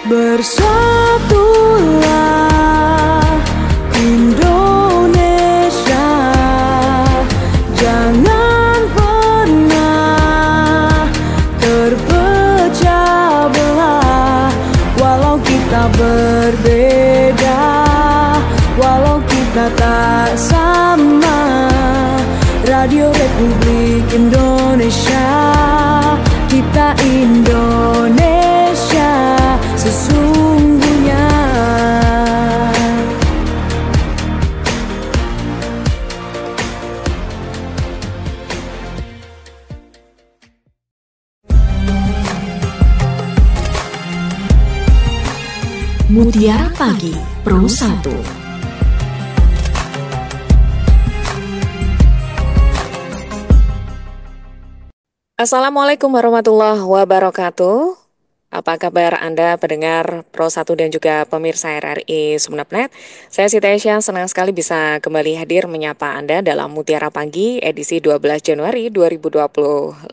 Bersatulah Indonesia, jangan pernah terpecah belah. Walau kita berbeda, walau kita tak sama, Radio Republik Indonesia, kita Indonesia sesungguhnya. Mutiara Pagi Pro 1. Assalamualaikum warahmatullahi wabarakatuh. Apa kabar Anda pendengar Pro 1 dan juga pemirsa RRI Sumeneb.net? Saya Siti Aisyah, senang sekali bisa kembali hadir menyapa Anda dalam Mutiara Pagi edisi 12 Januari 2025.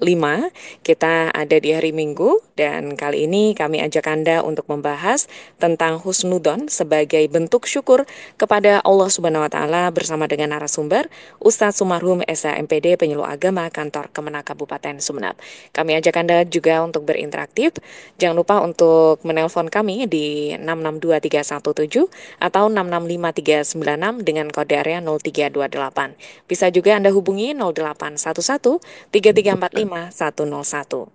Kita ada di hari Minggu dan kali ini kami ajak Anda untuk membahas tentang husnudon sebagai bentuk syukur kepada Allah Subhanahu wa taala bersama dengan narasumber Ustadz Sumarhum Esa MPD Penyuluh Agama Kantor Kemenak Kabupaten Sumeneb. Kami ajak Anda juga untuk berinteraktif. Jangan lupa untuk menelpon kami di 662317 atau 665396 dengan kode area 0328. Bisa juga Anda hubungi 0811 3345 101.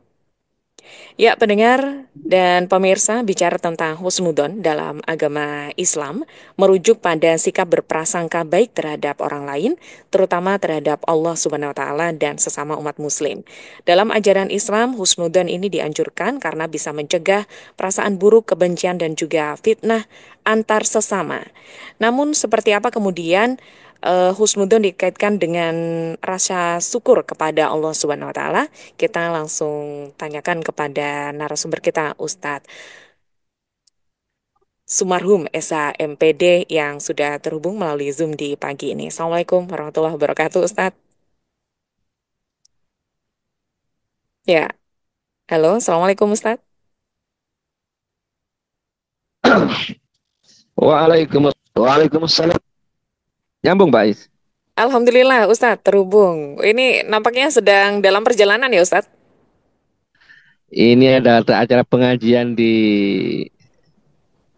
Ya, pendengar dan pemirsa, bicara tentang husnudon dalam agama Islam merujuk pada sikap berprasangka baik terhadap orang lain, terutama terhadap Allah Subhanahu wa taala dan sesama umat muslim. Dalam ajaran Islam, husnudon ini dianjurkan karena bisa mencegah perasaan buruk, kebencian dan juga fitnah antar sesama. Namun seperti apa kemudian husnudon dikaitkan dengan rasa syukur kepada Allah Subhanahu wa taala? Kita langsung tanyakan kepada narasumber kita, Ustadz Sumarhum Esa MPD yang sudah terhubung melalui Zoom di pagi ini. Assalamualaikum warahmatullahi wabarakatuh, Ustadz. Ya, halo, Assalamualaikum Ustadz. Waalaikumsalam. Nyambung, Mbak Is. Alhamdulillah, Ustadz terhubung. Ini nampaknya sedang dalam perjalanan ya, Ustadz? Ini ada acara pengajian di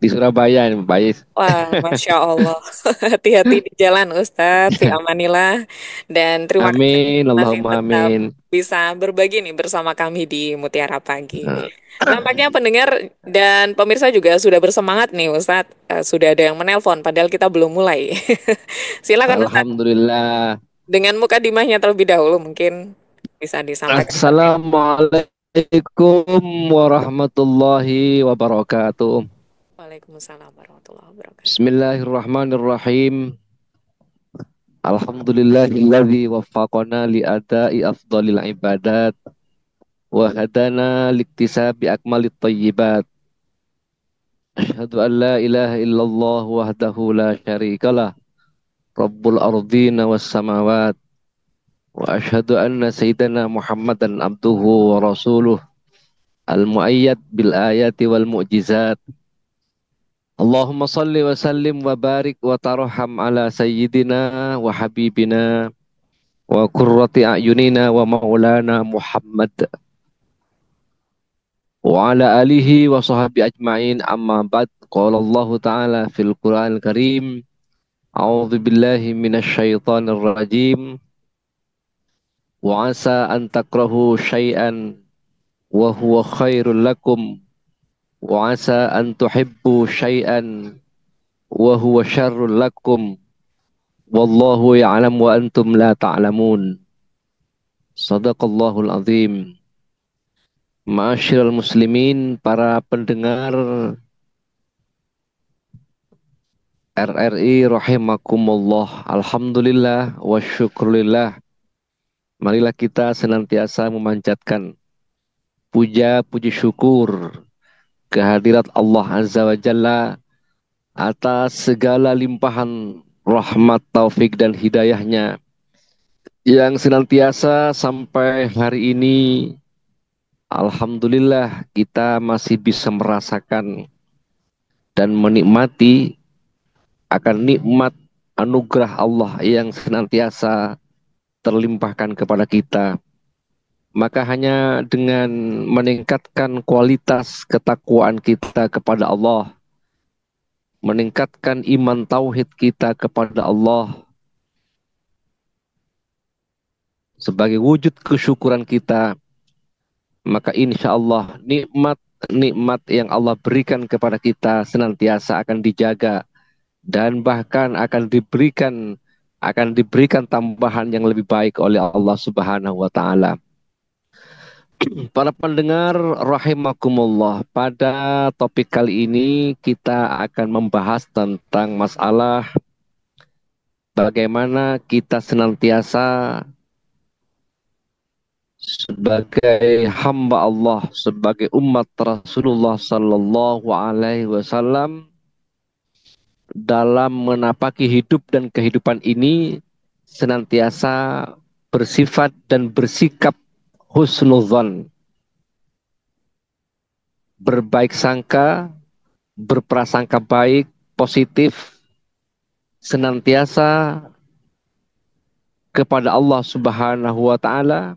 Surabaya, Mbak Is. Wah, Masya Allah. Hati-hati di jalan, Ustadz. Fi amanillah. Dan terima kasih Amin, masih Allahumma tetap amin. bisa berbagi nih bersama kami di Mutiara Pagi. Nampaknya pendengar dan pemirsa juga sudah bersemangat nih, Ustadz. Sudah ada yang menelpon, padahal kita belum mulai. Silakan, Ustadz. Alhamdulillah. Dengan mukadimahnya terlebih dahulu, mungkin bisa disampaikan. Assalamualaikum warahmatullahi wabarakatuh. Waalaikumsalam warahmatullahi wabarakatuh. Bismillahirrahmanirrahim. Alhamdulillahilladzi waffaqana li adai afdhalil ibadat wa hadana liktisabi akmalit thayyibat. Asyhadu an la ilaha illallah wahdahu la syarikalah Rabbul ardina was samawat wa asyhadu anna sayyidana Muhammadan abduhu wa rasuluh al-muayyad bil ayati wal mu'jizat. Allahumma salli wa sallim wa barik wa tarham ala sayyidina wa habibina wa qurrati a'yunina wa maulana Muhammad wa ala alihi wa sahbihi ajma'in, amma ba'd. Qala Allah ta'ala fil Qur'anil Karim, a'udzu billahi minasy syaithanir rajim, wa asa an takrahu syai'an wa huwa khairul lakum wa asa an tuhibbu syai'an wa huwa syarrul lakum wallahu ya'lam wa antum la ta'lamun. Shadaqallahul azim. Ma'asyiral muslimin, para pendengar RRI rahimakumullah. Alhamdulillah wa syukurillah. Marilah kita senantiasa memanjatkan puja puji syukur kehadirat Allah Azza wa Jalla atas segala limpahan rahmat, taufik dan hidayahnya yang senantiasa sampai hari ini. Alhamdulillah kita masih bisa merasakan dan menikmati akan nikmat anugerah Allah yang senantiasa terlimpahkan kepada kita, maka hanya dengan meningkatkan kualitas ketakwaan kita kepada Allah, meningkatkan iman tauhid kita kepada Allah sebagai wujud kesyukuran kita, maka insya Allah nikmat yang Allah berikan kepada kita senantiasa akan dijaga dan bahkan akan diberikan tambahan yang lebih baik oleh Allah Subhanahu wa taala. Para pendengar rahimakumullah, pada topik kali ini kita akan membahas tentang masalah bagaimana kita senantiasa sebagai hamba Allah, sebagai umat Rasulullah Sallallahu Alaihi Wasallam dalam menapaki hidup dan kehidupan ini senantiasa bersifat dan bersikap husnuzan, berbaik sangka, berprasangka baik, positif, senantiasa kepada Allah Subhanahu wa taala,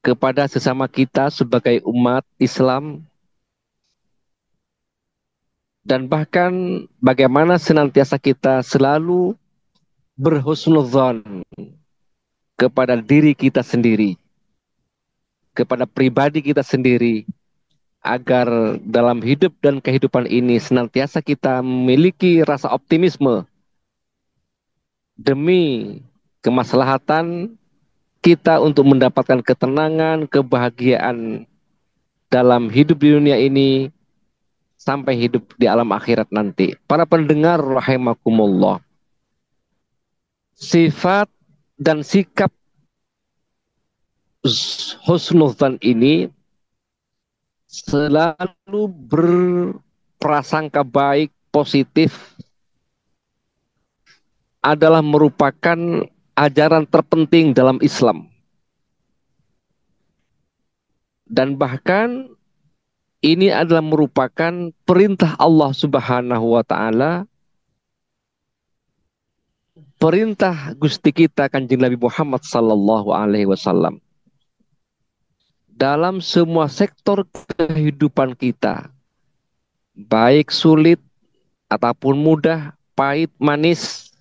kepada sesama kita sebagai umat Islam, dan bahkan bagaimana senantiasa kita selalu berhusnudzon kepada diri kita sendiri, kepada pribadi kita sendiri, agar dalam hidup dan kehidupan ini senantiasa kita memiliki rasa optimisme demi kemaslahatan kita untuk mendapatkan ketenangan, kebahagiaan dalam hidup di dunia ini sampai hidup di alam akhirat nanti. Para pendengar rahimakumullah, sifat dan sikap husnudzan ini selalu berprasangka baik, positif, adalah merupakan ajaran terpenting dalam Islam. Dan bahkan ini adalah merupakan perintah Allah Subhanahu wa taala, perintah Gusti kita Kanjeng Nabi Muhammad sallallahu alaihi wasallam dalam semua sektor kehidupan kita, baik sulit ataupun mudah, pahit manis,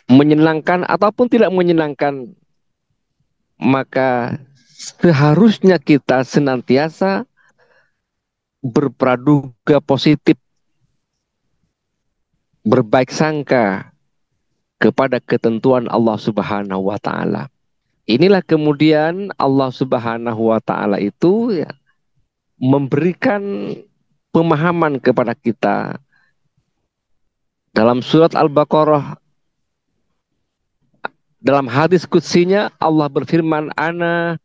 menyenangkan ataupun tidak menyenangkan, maka seharusnya kita senantiasa berpraduga positif, berbaik sangka kepada ketentuan Allah Subhanahu wa taala. Inilah kemudian Allah Subhanahu wa taala itu ya, memberikan pemahaman kepada kita dalam surat Al-Baqarah. Dalam hadis kutsinya Allah berfirman, ana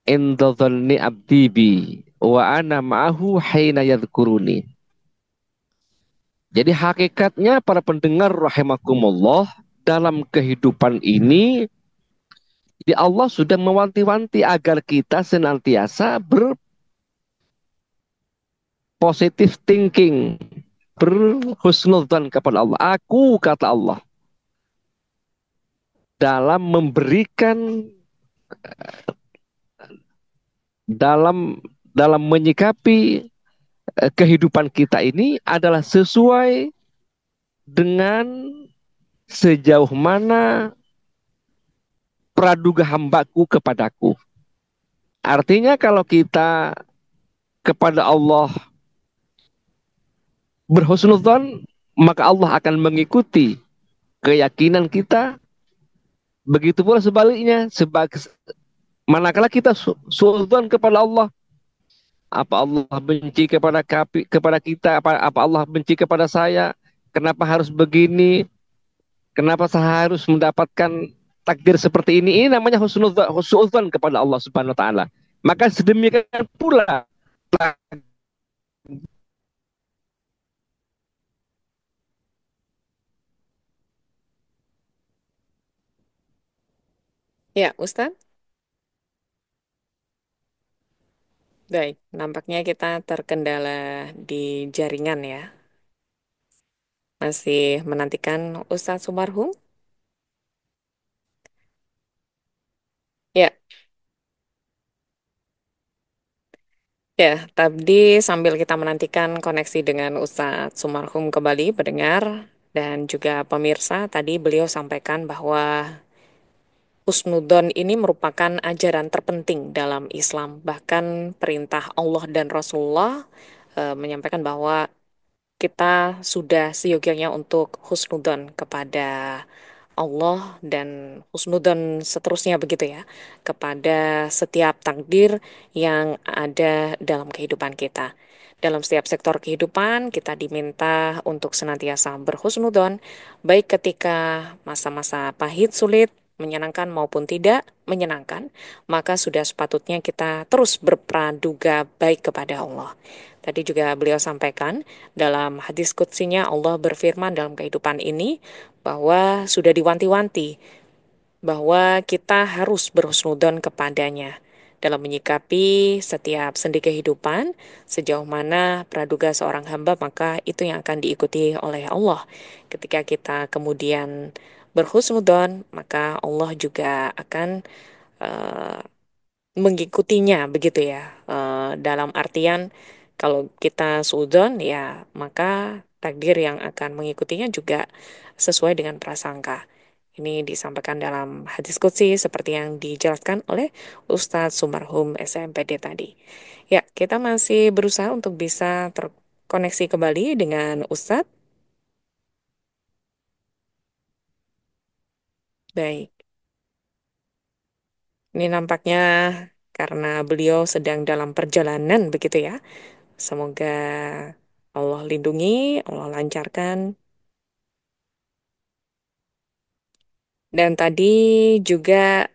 inda dhanni abdi bi wa ana ma'ahu haina yadhkuruni. Jadi hakikatnya para pendengar rahimakumullah, dalam kehidupan ini Allah sudah mewanti-wanti agar kita senantiasa berpositif thinking, berhusnudzan kepada Allah. Aku, kata Allah, dalam memberikan, dalam menyikapi kehidupan kita ini adalah sesuai dengan sejauh mana praduga hambaku kepadaku. Artinya kalau kita kepada Allah berhusnudzon, maka Allah akan mengikuti keyakinan kita. Begitu pula sebaliknya, manakala kita suudzon kepada Allah, apa Allah benci kepada kita, apa Allah benci kepada saya, kenapa harus begini, kenapa saya harus mendapatkan takdir seperti ini namanya husnudzon kepada Allah Subhanahu wa taala. Maka sedemikian pula Ya, Ustadz. Baik, nampaknya kita terkendala di jaringan ya. Masih menantikan Ustadz Sumarhum? Ya, ya. Tadi sambil kita menantikan koneksi dengan Ustadz Sumarhum kembali, pendengar dan juga pemirsa, tadi beliau sampaikan bahwa Husnudon ini merupakan ajaran terpenting dalam Islam. Bahkan perintah Allah dan Rasulullah menyampaikan bahwa kita sudah seyogyanya untuk husnudon kepada Allah dan husnudon seterusnya begitu ya, kepada setiap takdir yang ada dalam kehidupan kita. Dalam setiap sektor kehidupan kita diminta untuk senantiasa berhusnudon, baik ketika masa-masa pahit, sulit, menyenangkan maupun tidak menyenangkan, maka sudah sepatutnya kita terus berpraduga baik kepada Allah. Tadi juga beliau sampaikan dalam hadis kutsinya Allah berfirman dalam kehidupan ini bahwa sudah diwanti-wanti bahwa kita harus berhusnudon kepadanya dalam menyikapi setiap sendi kehidupan, sejauh mana praduga seorang hamba maka itu yang akan diikuti oleh Allah. Ketika kita kemudian berhusnudon, maka Allah juga akan eh, mengikutinya begitu ya. Dalam artian kalau kita suudzon ya maka takdir yang akan mengikutinya juga sesuai dengan prasangka. Ini disampaikan dalam hadis qudsi seperti yang dijelaskan oleh Ustadz Sumarhum SMPD tadi. Ya, kita masih berusaha untuk bisa terkoneksi kembali dengan Ustadz. Baik, ini nampaknya karena beliau sedang dalam perjalanan begitu ya. Semoga Allah lindungi, Allah lancarkan. Dan tadi juga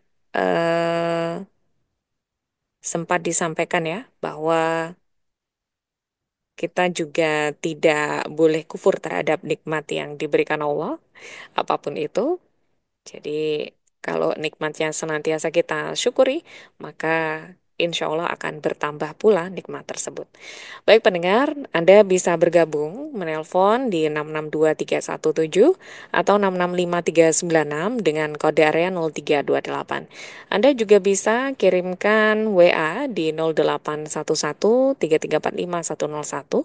sempat disampaikan ya bahwa kita juga tidak boleh kufur terhadap nikmat yang diberikan Allah, apapun itu. Jadi kalau nikmatnya senantiasa kita syukuri, maka insya Allah akan bertambah pula nikmat tersebut. Baik pendengar, Anda bisa bergabung menelpon di 662 317 atau 665 396 dengan kode area 0328. Anda juga bisa kirimkan WA di 0811 3345 101.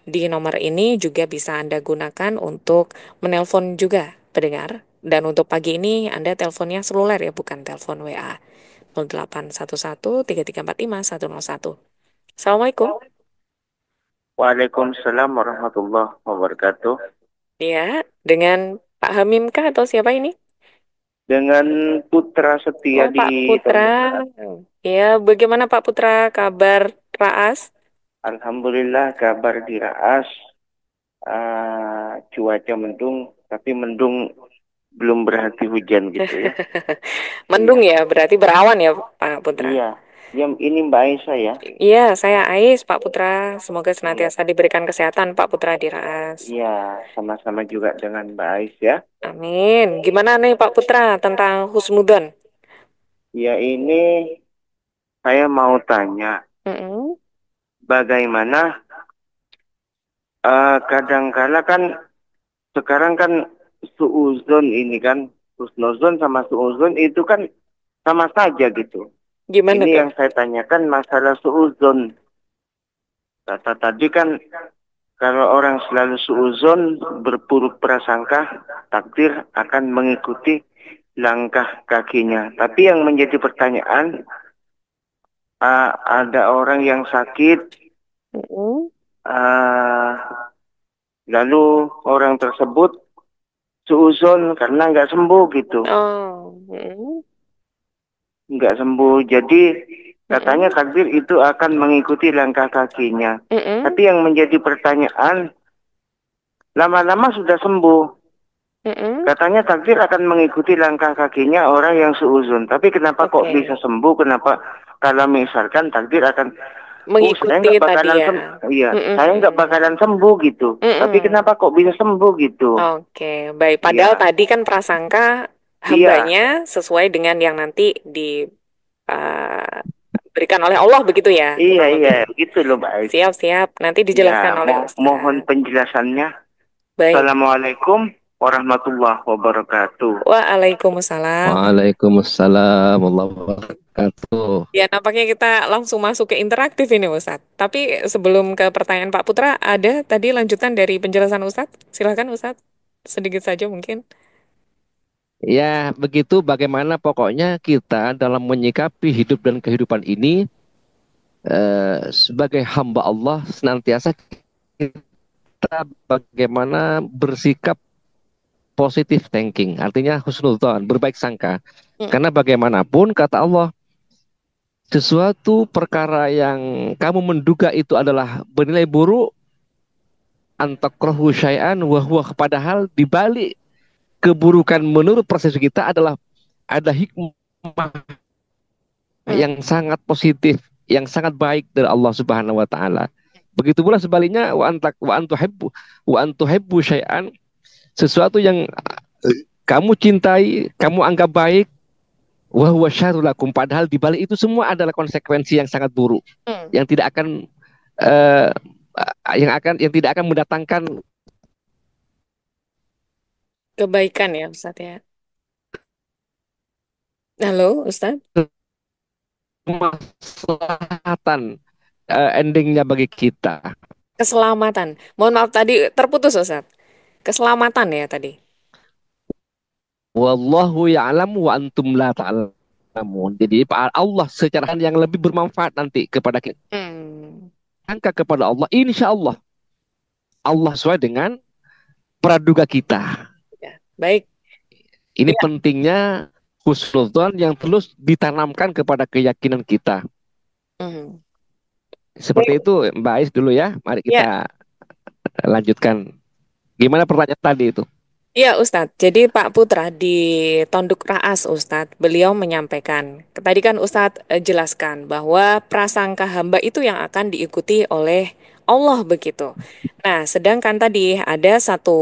Di nomor ini juga bisa Anda gunakan untuk menelpon juga pendengar. Dan untuk pagi ini Anda teleponnya seluler ya, bukan telepon WA. 0811 3345 101. Assalamualaikum. Waalaikumsalam warahmatullahi wabarakatuh. Ya, dengan Pak Hamim kah atau siapa ini? Dengan Putra Setia Oh, di Pak Putra. Pemekaran. Ya, bagaimana Pak Putra kabar Raas? Alhamdulillah kabar di Raas. Cuaca mendung, tapi mendung belum berarti hujan gitu ya. Mendung Iya, ya, berarti berawan ya Pak Putra. iya. Ya, ini Mbak Aisyah ya. Iya, saya Ais Pak Putra. Semoga Iya, senantiasa diberikan kesehatan Pak Putra di Raas. iya. Sama-sama juga dengan Mbak Aisyah. Amin. Gimana nih Pak Putra tentang husnudon? Ya ini saya mau tanya, Mm-mm. bagaimana kadangkala kan sekarang kan suuzon ini kan husnuzon sama suuzon itu kan sama saja gitu. Gimana Ini tuh? yang saya tanyakan masalah suuzon. Kata tadi kan kalau orang selalu suuzon berpuruk prasangka takdir akan mengikuti langkah kakinya. Tapi yang menjadi pertanyaan ada orang yang sakit Mm-mm. ah, lalu orang tersebut suuzon karena nggak sembuh gitu. Oh. Mm-mm. Nggak sembuh. Jadi katanya Mm-mm. takdir itu akan mengikuti langkah kakinya. Mm-mm. Tapi yang menjadi pertanyaan, lama-lama sudah sembuh. Mm-mm. Katanya takdir akan mengikuti langkah kakinya orang yang seuzun. Tapi kenapa kok Oke. bisa sembuh? Kenapa kalau misalkan takdir akan, saya Mengikuti nggak tadi bakalan ya. iya, Mm-mm. saya nggak Mm-mm. bakalan sembuh gitu. Tapi Mm-mm. kenapa kok bisa sembuh gitu? Oke, baik. Padahal Iya, tadi kan prasangka iya, hambanya sesuai dengan yang nanti di uh, diberikan oleh Allah begitu ya? Iya, Kurang iya, lebih. begitu loh, baik. Siap-siap. Nanti dijelaskan Ya, oleh Ustaz. mohon penjelasannya. Baik. Assalamualaikum warahmatullahi wabarakatuh. Waalaikumsalam. Waalaikumsalam warahmatullahi wabarakatuh. Ya, nampaknya kita langsung masuk ke interaktif ini, Ustadz. Tapi sebelum ke pertanyaan Pak Putra, ada tadi lanjutan dari penjelasan Ustadz? Silakan Ustadz, sedikit saja mungkin. Ya, begitu bagaimana pokoknya kita dalam menyikapi hidup dan kehidupan ini sebagai hamba Allah senantiasa kita bagaimana bersikap positive thinking, artinya husnudzon, berbaik sangka. Mm, Karena bagaimanapun kata Allah, sesuatu perkara yang kamu menduga itu adalah bernilai buruk, antakrahu syai'an wa huwa, padahal di balik keburukan menurut persepsi kita adalah ada hikmah mm. yang sangat positif, yang sangat baik dari Allah Subhanahu wa taala. Begitu pula sebaliknya, wa antuhibbu syai'an, sesuatu yang kamu cintai, kamu anggap baik, wa huwa syarrul lakum, padahal di balik itu semua adalah konsekuensi yang sangat buruk, Hmm, yang tidak akan eh, yang tidak akan mendatangkan kebaikan ya Ustadz ya. Halo Ustadz, kemaslahatan endingnya bagi kita. keselamatan. Mohon maaf tadi terputus Ustadz. Keselamatan ya tadi. Wallahu ya'lamu wa antum la ta'lamun. Jadi Allah secara yang lebih bermanfaat nanti kepada kita. Hmm, Angka kepada Allah, insya Allah Allah sesuai dengan praduga kita. ya. Baik. Ini Ya. pentingnya husnudzon yang terus ditanamkan kepada keyakinan kita. Hmm. Seperti Baik. itu Mbak Ais dulu ya. Mari Ya. kita lanjutkan. Gimana pertanyaan tadi itu? Iya Ustadz, jadi Pak Putra di Tonduk Raas Ustadz, beliau menyampaikan, tadi kan Ustadz jelaskan bahwa prasangka hamba itu yang akan diikuti oleh Allah begitu. Nah, sedangkan tadi ada satu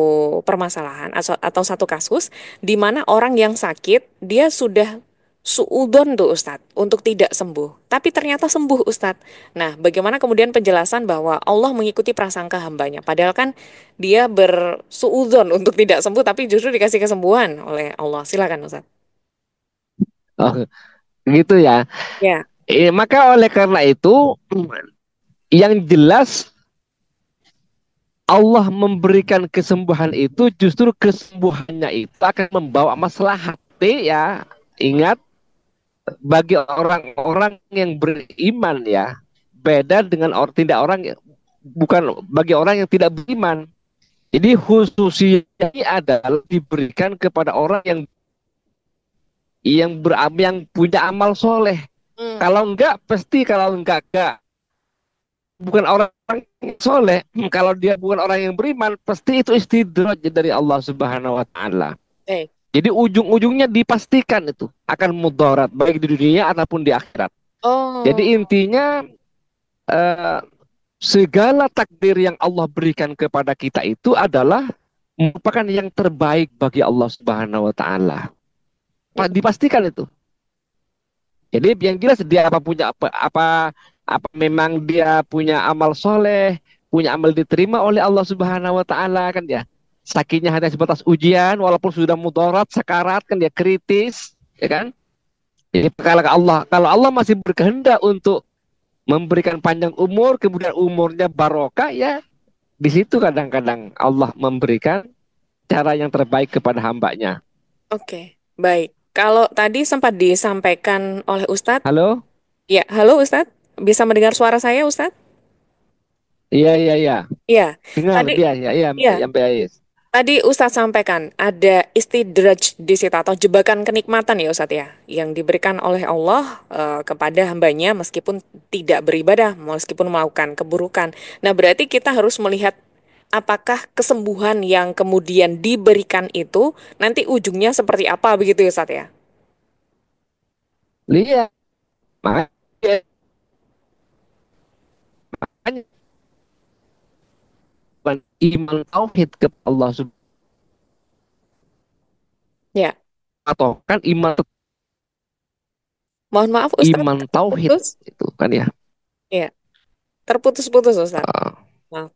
permasalahan atau satu kasus di mana orang yang sakit, dia sudah suudon tuh Ustadz untuk tidak sembuh, tapi ternyata sembuh Ustadz. Nah, bagaimana kemudian penjelasan bahwa Allah mengikuti prasangka hambanya, padahal kan dia bersuudzon untuk tidak sembuh tapi justru dikasih kesembuhan oleh Allah. Silakan Ustaz. Oh, gitu ya. Ya. Maka oleh karena itu yang jelas Allah memberikan kesembuhan itu justru kesembuhannya itu akan membawa maslahat ya. Ingat, bagi orang-orang yang beriman ya, beda dengan tidak orang, bukan bagi orang yang tidak beriman. Jadi khususnya ini adalah diberikan kepada orang yang punya amal soleh. Hmm. Kalau enggak pasti, kalau enggak bukan orang yang soleh. Kalau dia bukan orang yang beriman, pasti itu istidraj dari Allah Subhanahu Wa Taala. Eh. Jadi ujung-ujungnya dipastikan itu akan mudarat baik di dunia ataupun di akhirat. Oh. Jadi intinya eh, segala takdir yang Allah berikan kepada kita itu adalah merupakan yang terbaik bagi Allah Subhanahu Wa Taala. Dipastikan itu. Jadi yang jelas dia apa memang dia punya amal soleh, punya amal diterima oleh Allah Subhanahu Wa Taala kan ya. Sakitnya hanya sebatas ujian, walaupun sudah mudarat, sakarat kan ya, kritis, ya kan? Jadi kalau Allah masih berkehendak untuk memberikan panjang umur, kemudian umurnya barokah ya, di situ kadang-kadang Allah memberikan cara yang terbaik kepada hambanya. Oke. Baik. Kalau tadi sempat disampaikan oleh Ustadz, Halo? ya, halo Ustadz, bisa mendengar suara saya Ustadz? Iya, iya, iya. Iya. Dengar Tadi, dia, ya, iya, ya, yang Ais. tadi Ustadz sampaikan ada istidraj di situ atau jebakan kenikmatan ya Ustadz ya, yang diberikan oleh Allah kepada hambanya meskipun tidak beribadah, meskipun melakukan keburukan. Nah, berarti kita harus melihat apakah kesembuhan yang kemudian diberikan itu nanti ujungnya seperti apa begitu ya Ustadz ya? Lihat, makanya iman tauhid ke Allah Subhanahu, Ya. atau kan iman Mohon maaf Ustadz, Iman tauhid terputus. itu kan ya. Iya, terputus-putus Ustadz. Uh, Maaf.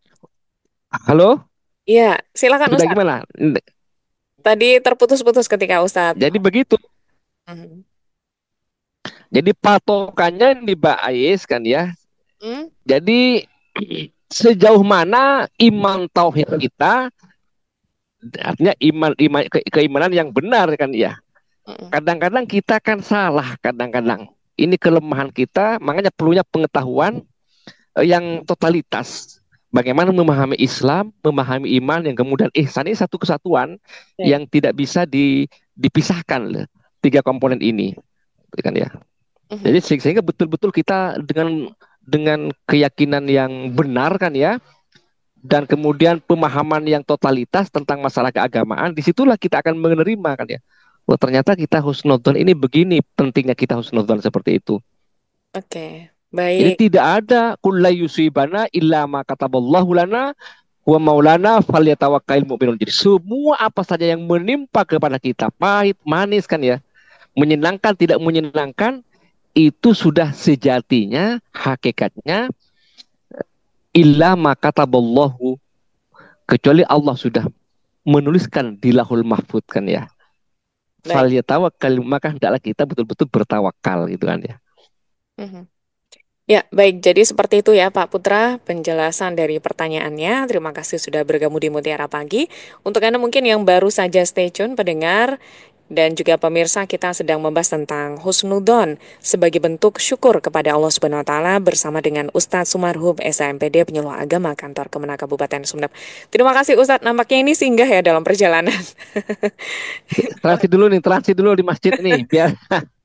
halo, Iya, silakan sudah Ustadz. gimana? Tadi terputus-putus ketika Ustadz. Jadi begitu. Mhm. Jadi patokannya di Mbak Ais kan ya. Hmm? Jadi sejauh mana iman tauhid kita, artinya keimanan yang benar kan ya. Mhm. Kadang-kadang kita kan salah, kadang-kadang ini kelemahan kita, makanya perlunya pengetahuan yang totalitas. Bagaimana memahami Islam, memahami iman, yang kemudian ihsan ini satu kesatuan Baik. yang tidak bisa dipisahkan loh, tiga komponen ini, kan ya. Mhm. Jadi sehingga betul-betul kita dengan keyakinan yang benar kan ya, dan kemudian pemahaman yang totalitas tentang masalah keagamaan, disitulah kita akan menerima kan ya. Oh ternyata kita husnudzon ini begini pentingnya kita husnudzon seperti itu. Oke, Jadi baik. tidak ada kulla yusibana illa ma kataballahu lana wa maulana falyatawakkalul mu'minun. Jadi semua apa saja yang menimpa kepada kita, pahit, manis kan ya, menyenangkan, tidak menyenangkan, itu sudah sejatinya, hakikatnya illa ma kataballahu, kecuali Allah sudah menuliskan di lahul mahfud kan ya. Baik. Falyatawakkal, maka hendaklah kita betul-betul bertawakal gitu kan ya. Mhm. Ya, baik. Jadi seperti itu ya Pak Putra, penjelasan dari pertanyaannya. Terima kasih sudah bergabung di Mutiara Pagi. Untuk Anda mungkin yang baru saja stay tune, pendengar dan juga pemirsa, kita sedang membahas tentang husnudon sebagai bentuk syukur kepada Allah Subhanahu wa taala bersama dengan Ustadz Sumarhub SAMPD Penyuluh Agama Kantor Kemenak Kabupaten Sumeneb. Terima kasih Ustadz, nampaknya ini singgah ya dalam perjalanan. Transit dulu di masjid nih biar.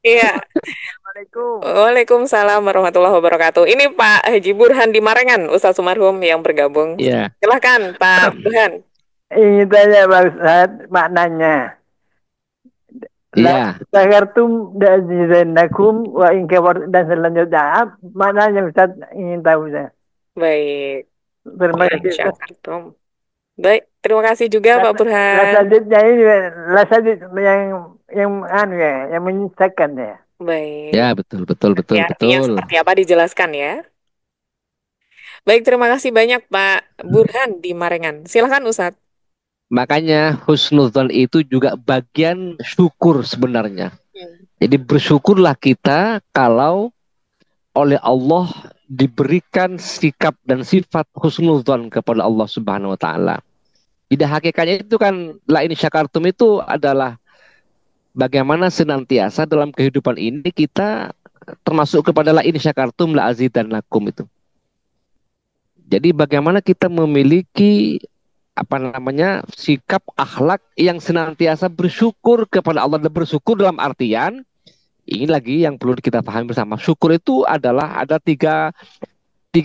Iya. Assalamualaikum. Waalaikumsalam warahmatullahi wabarakatuh. Ini Pak Haji Burhan di Marengan, Ustadz Sumarhum yang bergabung. Ya. Silahkan Pak Burhan. Ingin tanya Pak Ustaz maknanya. La Iya. sakartum dazidannakum wa in kafar dan selanjutnya maknanya Ustaz ingin tahu saya. Baik. Terima Wa'in kasih Ustaz. syakartum. Baik, terima kasih juga Pak La Burhan. selanjutnya ini la sadid yang anu ya, yang menyisakan ya. Baik. Ya, betul. Ya, artinya seperti apa dijelaskan ya. Baik, terima kasih banyak Pak Burhan di Marengan. Silahkan Ustadz. Makanya husnudzon itu juga bagian syukur sebenarnya. Jadi bersyukurlah kita kalau oleh Allah diberikan sikap dan sifat husnudzon kepada Allah Subhanahu wa taala. Tidak hakikatnya itu kan la in syakartum itu adalah bagaimana senantiasa dalam kehidupan ini kita termasuk kepada la in syakartum la azidannakum itu. Jadi bagaimana kita memiliki sikap akhlak yang senantiasa bersyukur kepada Allah, dan bersyukur dalam artian ini lagi yang perlu kita pahami bersama. Syukur itu adalah ada tiga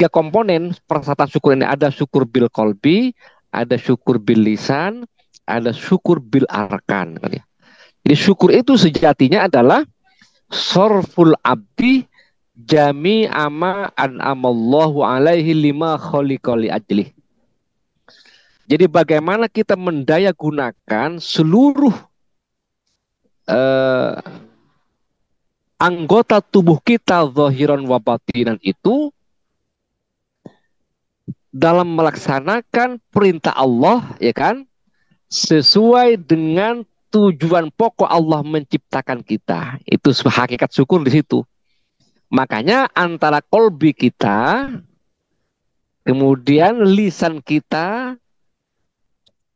komponen perasaan syukur ini. Ada syukur bil qalbi, ada syukur bil lisan, ada syukur bil arkan. Jadi syukur itu sejatinya adalah sorful abdi jami ama an'amallahu alaihi lima kholiqali ajlih. Jadi bagaimana kita mendaya gunakan seluruh anggota tubuh kita zahiran wa batinan itu dalam melaksanakan perintah Allah, ya kan? Sesuai dengan tujuan pokok Allah menciptakan kita. Itu hakikat syukur di situ. Makanya antara kolbi kita, kemudian lisan kita,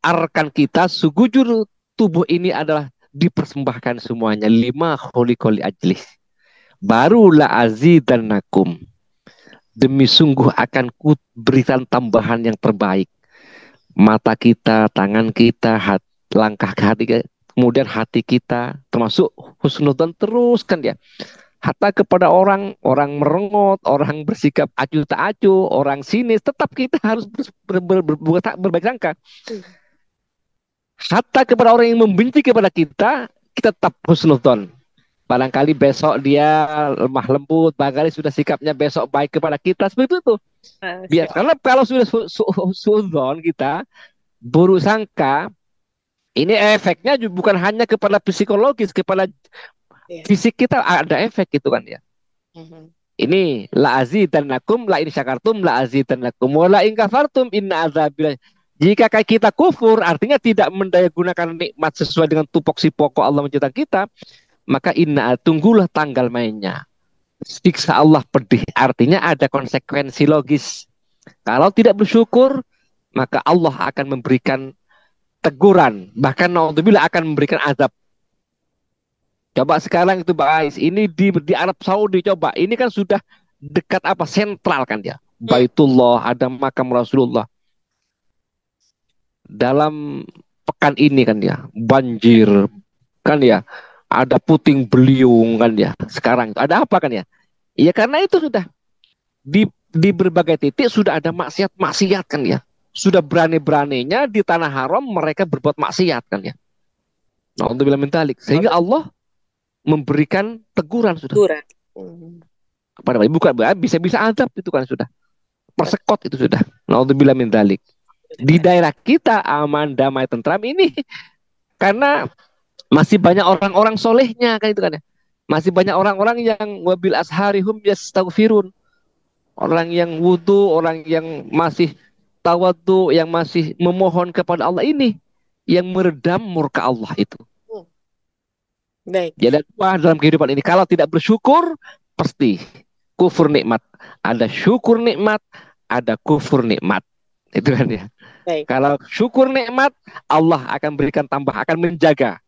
arkan kita, sugujur tubuh ini adalah dipersembahkan semuanya lima kholiqali ajlis. Barulah azidannakum. Demi sungguh akan ku berikan tambahan yang terbaik. Mata kita, tangan kita, langkah ke hati, kemudian hati kita, termasuk husnudzon terus kan ya. Hatta kepada orang merengot, orang bersikap acuh tak acuh, orang sinis, tetap kita harus berbaik sangka. Hatta kepada orang yang membenci kepada kita tetap husnudzon. Barangkali besok dia lemah lembut, barangkali sudah sikapnya besok baik kepada kita, seperti itu. Biar, karena kalau sudah suudzon kita, buruk sangka, ini efeknya bukan hanya kepada psikologis, kepada Iya. fisik kita ada efek gitu kan ya. Mhm. Ini la azidannakum la in syakartum la azidannakum wa la in kafartum inna adzabil. Jika kita kufur artinya tidak mendayagunakan nikmat sesuai dengan tupoksi pokok Allah menciptakan kita, maka inna tunggulah tanggal mainnya. Siksa Allah pedih, artinya ada konsekuensi logis. Kalau tidak bersyukur, maka Allah akan memberikan teguran, bahkan naudzubillah akan memberikan azab. Coba sekarang itu Mbak Ais, ini di Arab Saudi coba, ini kan sudah dekat apa sentral kan ya. Hmm. Baitullah, ada makam Rasulullah. Dalam pekan ini kan ya, banjir kan ya, ada puting beliung kan ya. Sekarang ada apa kan ya? Ya karena itu sudah di berbagai titik sudah ada maksiat-maksiat kan ya. Sudah berani-beraninya di tanah haram mereka berbuat maksiat kan ya. Nauzubillah min dzalik. Sehingga Allah memberikan teguran sudah. Teguran. Hmm. Pada bukan bisa-bisa azab itu kan sudah. Persekot itu sudah. Nauzubillah min dzalik. Di daerah kita aman, damai, tentram ini karena masih banyak orang-orang solehnya kan itu kan ya. Masih banyak orang-orang yang wabil asharihum yastaghfirun. Orang yang wudhu, orang yang masih tawadhu, yang masih memohon kepada Allah ini yang meredam murka Allah itu. Hmm. Baik. Jadi apa dalam kehidupan ini? Kalau tidak bersyukur, pasti kufur nikmat. Ada syukur nikmat, ada kufur nikmat. Itu kan ya. Baik. Kalau syukur nikmat, Allah akan berikan tambah, akan menjaga.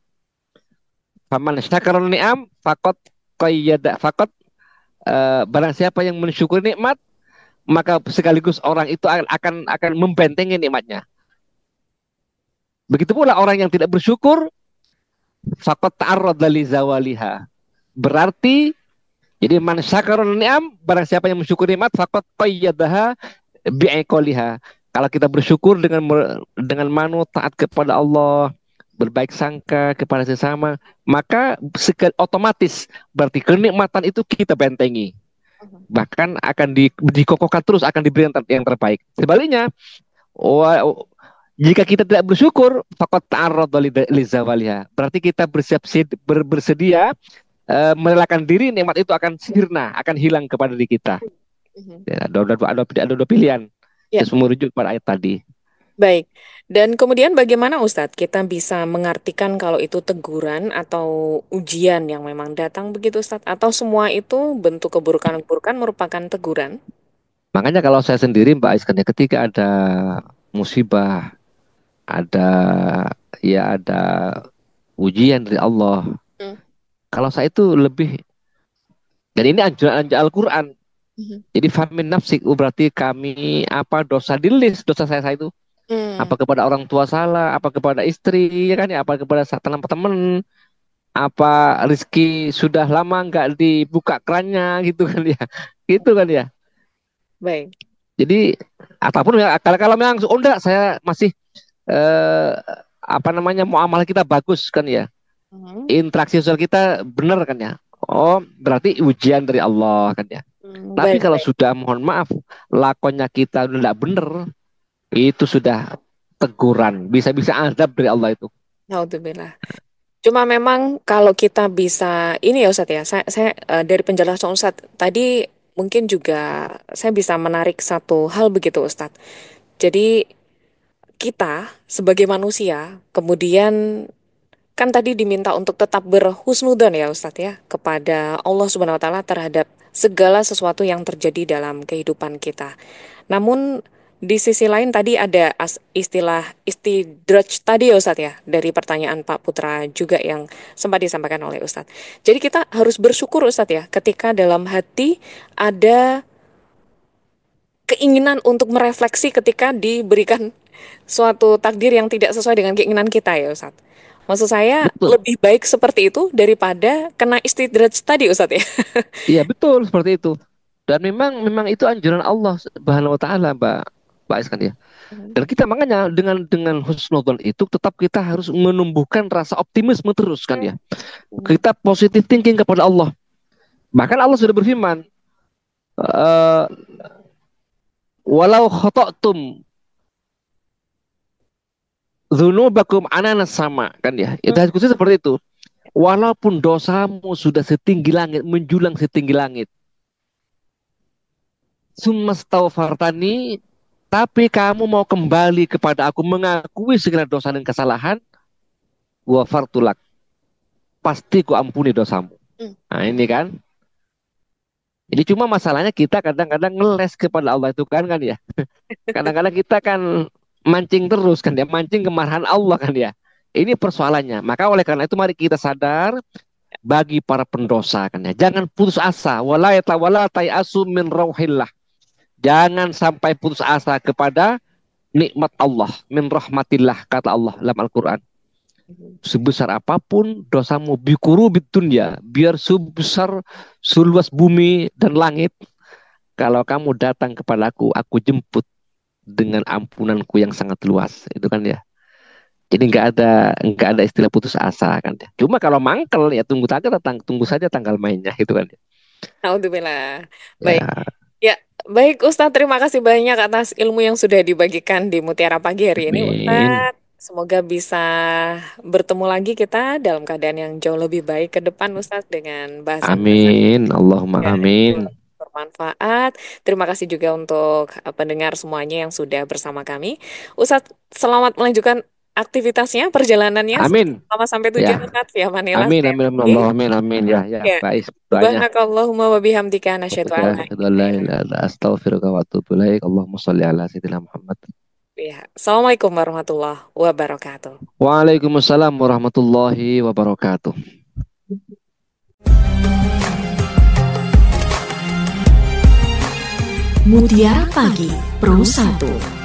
Faman syakara ni'am faqad qayyada faqad barang siapa yang mensyukur nikmat, maka sekaligus orang itu akan membentengi nikmatnya. Begitu pula orang yang tidak bersyukur, faqad ta'arrada li zawaliha. Berarti jadi man syakara ni'am, barang siapa yang mensyukuri nikmat, faqad qayyadaha bi'iqaliha. Kalau kita bersyukur dengan manut taat kepada Allah, berbaik sangka kepada sesama, maka otomatis berarti kenikmatan itu kita bentengi. Bahkan akan dikokohkan terus, akan diberi yang terbaik. Sebaliknya, jika kita tidak bersyukur, faqad ta'arrada li zawaliha. Berarti kita bersedia merelakan diri, nikmat itu akan sirna, akan hilang kepada diri kita. Ya, ada dua pilihan. Ya. Terus merujuk pada ayat tadi. Baik. Dan kemudian bagaimana Ustadz kita bisa mengartikan kalau itu teguran atau ujian yang memang datang begitu Ustadz? Atau semua itu bentuk keburukan-keburukan merupakan teguran? Makanya kalau saya sendiri Mbak Ais, ketika ada musibah, ada ujian dari Allah. Kalau saya itu lebih, dan ini anjuran Al-Quran. Jadi famin nafsik, berarti kami dosa di list, dosa saya itu. Apa kepada orang tua salah, apa kepada istri, ya kan ya, apa kepada teman-teman, apa rezeki sudah lama nggak dibuka kerannya gitu kan ya, gitu kan ya. Baik. Jadi apapun ya, kalau memang enggak, saya masih muamalah kita bagus kan ya, interaksi sosial kita benar kan ya. Oh berarti ujian dari Allah kan ya. Tapi kalau sudah mohon maaf lakonnya kita udah nggak benar, itu sudah teguran, bisa-bisa azab dari Allah itu. Alhamdulillah. Cuma memang kalau kita bisa ini ya Ustadz ya, saya dari penjelasan Ustadz tadi mungkin juga saya bisa menarik satu hal begitu Ustadz. Jadi kita sebagai manusia kemudian kan tadi diminta untuk tetap berhusnudzon ya Ustadz ya kepada Allah Subhanahu wa taala terhadap segala sesuatu yang terjadi dalam kehidupan kita. Namun di sisi lain tadi ada istilah istidraj tadi ya Ustadz ya dari pertanyaan Pak Putra juga yang sempat disampaikan oleh Ustadz. Jadi kita harus bersyukur Ustadz ya ketika dalam hati ada keinginan untuk merefleksi ketika diberikan suatu takdir yang tidak sesuai dengan keinginan kita ya Ustadz. Maksud saya Betul. lebih baik seperti itu daripada kena istidraj tadi Ustadz ya. Iya betul seperti itu. Dan memang itu anjuran Allah Subhanahu wa taala Mbak Ais kan ya. Dan kita makanya dengan husnudzon itu tetap kita harus menumbuhkan rasa optimisme terus kan ya. Kita positive thinking kepada Allah. Bahkan Allah sudah berfirman, walau khototum dzunubakum ananas sama kan ya. Itu hadis khusus seperti itu. Walaupun dosamu sudah setinggi langit, menjulang setinggi langit. Summastaghfartani, tapi kamu mau kembali kepada aku, mengakui segala dosa dan kesalahan, ghafartulak, pasti ku ampuni dosamu. Nah ini kan. Jadi cuma masalahnya kita kadang-kadang ngeles kepada Allah itu kan ya. Kadang-kadang kita kan mancing terus kan ya, mancing kemarahan Allah kan ya. Ini persoalannya. Maka oleh karena itu mari kita sadar bagi para pendosa kan ya. Jangan putus asa. Wala tayasu min rauhillah. Jangan sampai putus asa kepada nikmat Allah, min rahmatillah, kata Allah dalam Al-Quran. Sebesar apapun dosamu, bikuru bitunya, biar sebesar seluas bumi dan langit, kalau kamu datang kepadaku, aku jemput dengan ampunanku yang sangat luas. Itu kan ya. Jadi nggak ada istilah putus asa kan ya. Cuma kalau mangkel ya tunggu saja tanggal mainnya gitu kan ya. Alhamdulillah. Baik. Ya. Ya, baik Ustadz, terima kasih banyak atas ilmu yang sudah dibagikan di Mutiara Pagi hari ini, Amin. Ustadz. Semoga bisa bertemu lagi kita dalam keadaan yang jauh lebih baik ke depan, Ustadz, dengan bahasan-bahasan Amin. Allahumma yang amin. bermanfaat. Terima kasih juga untuk pendengar semuanya yang sudah bersama kami. Ustadz, selamat melanjutkan aktivitasnya, perjalanannya. Amin. Selamat sampai tujuan, Ya. Ustadz. Ya, Manila. Amin. Amin. Allah amin. Amin. Ya. Ya. Baik. Doanya. Subhanakallahumma wa bihamdika nasyhadu an la ilaha illa anta Astaghfiruka wa atubu ilaik. Allahumma shalli ala sayyidina Muhammad. Ya. Assalamualaikum warahmatullahi wabarakatuh. Waalaikumsalam warahmatullahi wabarakatuh. Mutiara Pagi Pro 1.